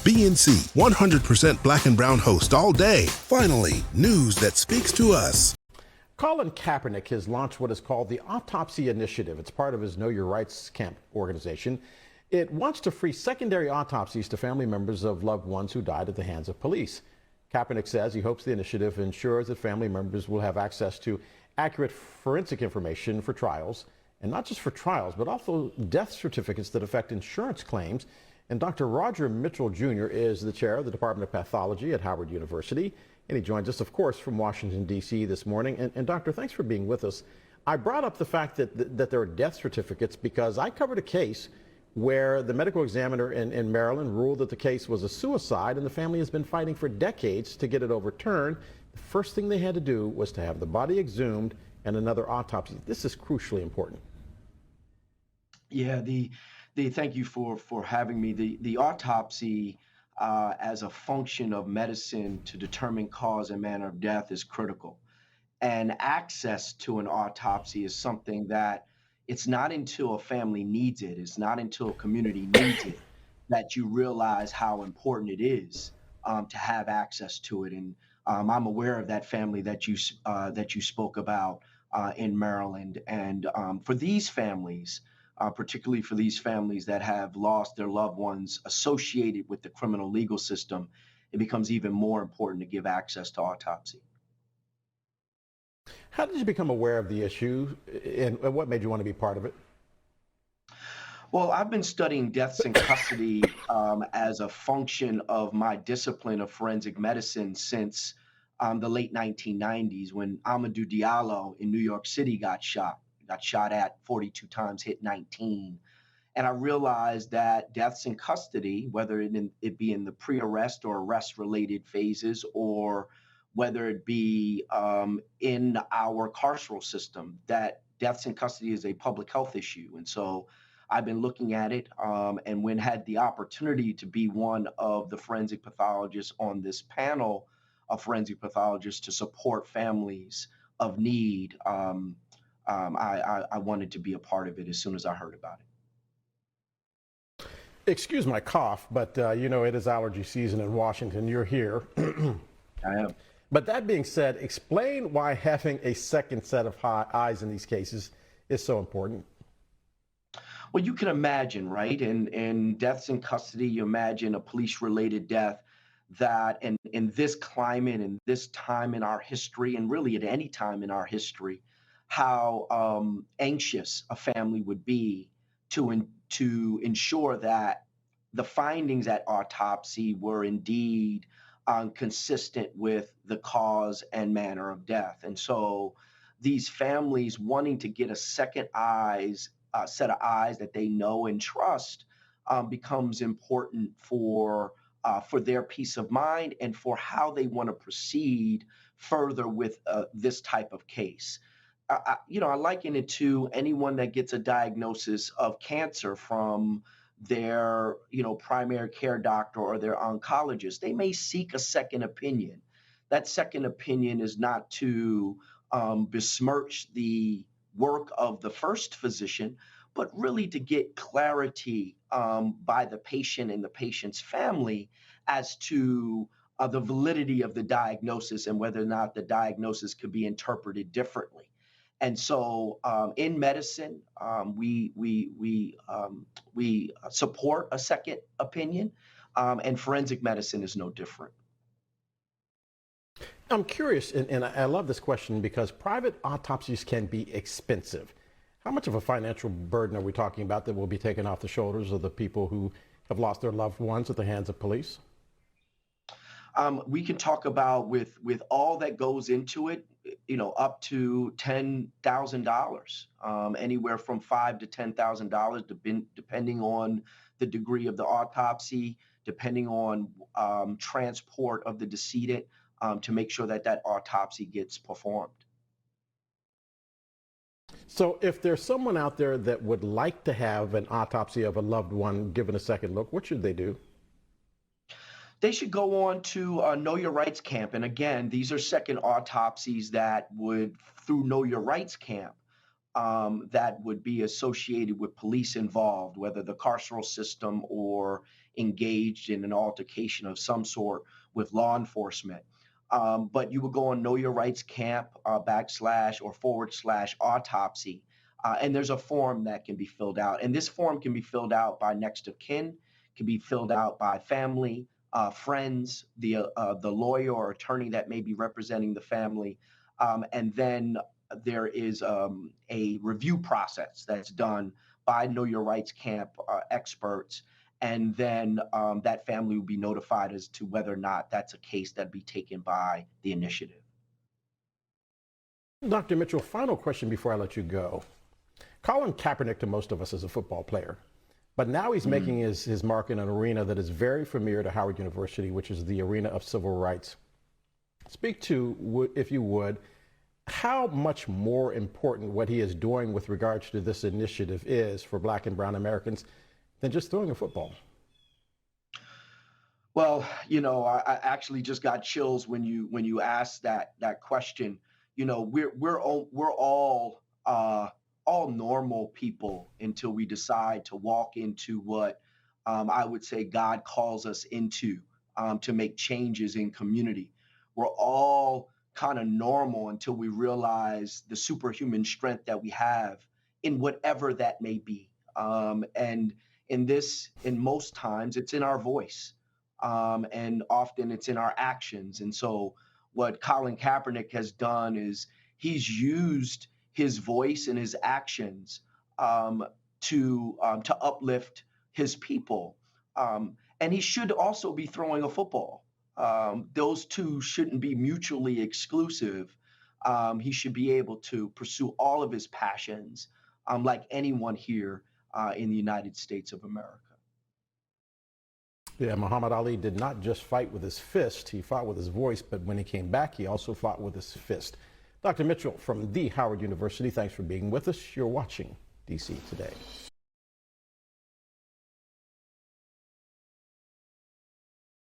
BNC, 100% black and brown host all day. Finally, news that speaks to us. Colin Kaepernick has launched what is called the Autopsy Initiative. It's part of his Know Your Rights Camp organization. It wants to free secondary autopsies to family members of loved ones who died at the hands of police. Kaepernick says he hopes the initiative ensures that family members will have access to accurate forensic information for trials, and not just for trials, but also death certificates that affect insurance claims. And Dr. Roger Mitchell Jr. is the chair of the Department of Pathology at Howard University. And he joins us, of course, from Washington, D.C. this morning. And Doctor, thanks for being with us. I brought up the fact that there are death certificates because I covered a case where the medical examiner in Maryland ruled that the case was a suicide, and the family has been fighting for decades to get it overturned. The first thing they had to do was to have the body exhumed and another autopsy. This is crucially important. Yeah, thank you for having me. The autopsy as a function of medicine to determine cause and manner of death is critical. And access to an autopsy is something that it's not until a family needs it, it's not until a community needs it that you realize how important it is to have access to it. And I'm aware of that family that you spoke about in Maryland. And for these families, particularly for these families that have lost their loved ones associated with the criminal legal system, it becomes even more important to give access to autopsy. How did you become aware of the issue, and what made you want to be part of it? Well, I've been studying deaths in custody as a function of my discipline of forensic medicine since the late 1990s when Amadou Diallo in New York City got shot at 42 times, hit 19. And I realized that deaths in custody, whether it be in the pre-arrest or arrest-related phases, or whether it be in our carceral system, that deaths in custody is a public health issue. And so I've been looking at it, and when had the opportunity to be one of the forensic pathologists on this panel of forensic pathologists to support families of need, I wanted to be a part of it as soon as I heard about it. Excuse my cough, but it is allergy season in Washington. You're here. I am. But that being said, explain why having a second set of eyes in these cases is so important. Well, you can imagine, right? In deaths in custody, you imagine a police-related death that in this climate and this time in our history, and really at any time in our history, how anxious a family would be to ensure that the findings at autopsy were indeed consistent with the cause and manner of death. And so these families wanting to get a second set of eyes that they know and trust becomes important for their peace of mind and for how they want to proceed further with this type of case. I liken it to anyone that gets a diagnosis of cancer from their, primary care doctor or their oncologist. They may seek a second opinion. That second opinion is not to besmirch the work of the first physician, but really to get clarity by the patient and the patient's family as to the validity of the diagnosis and whether or not the diagnosis could be interpreted differently. And so, in medicine, we support a second opinion, and forensic medicine is no different. I'm curious, and I love this question because private autopsies can be expensive. How much of a financial burden are we talking about that will be taken off the shoulders of the people who have lost their loved ones at the hands of police? We can talk about with all that goes into it, up to $10,000, anywhere from $5,000 to $10,000, depending on the degree of the autopsy, depending on transport of the decedent, to make sure that autopsy gets performed. So if there's someone out there that would like to have an autopsy of a loved one given a second look, what should they do? They should go on to Know Your Rights Camp. And again, these are second autopsies that would, through Know Your Rights Camp, that would be associated with police involved, whether the carceral system or engaged in an altercation of some sort with law enforcement. But you would go on Know Your Rights Camp backslash or / autopsy. And there's a form that can be filled out. And this form can be filled out by next of kin, can be filled out by family, friends, the lawyer or attorney that may be representing the family. And then there is a review process that's done by Know Your Rights Camp experts. And then that family will be notified as to whether or not that's a case that'd be taken by the initiative. Dr. Mitchell, final question before I let you go. Colin Kaepernick to most of us is a football player, but now he's making his mark in an arena that is very familiar to Howard University, which is the arena of civil rights. Speak to, if you would, how much more important what he is doing with regards to this initiative is for Black and brown Americans than just throwing a football. Well, I actually just got chills when you asked that question. We're all normal people until we decide to walk into what I would say God calls us into, to make changes in community. We're all kind of normal until we realize the superhuman strength that we have in whatever that may be. And in most times, it's in our voice. And often it's in our actions. And so what Colin Kaepernick has done is he's used his voice and his actions to uplift his people. And he should also be throwing a football. Those two shouldn't be mutually exclusive. He should be able to pursue all of his passions like anyone here in the United States of America. Yeah, Muhammad Ali did not just fight with his fist, he fought with his voice, but when he came back, he also fought with his fist. Dr. Mitchell from the Howard University, thanks for being with us. You're watching DC Today.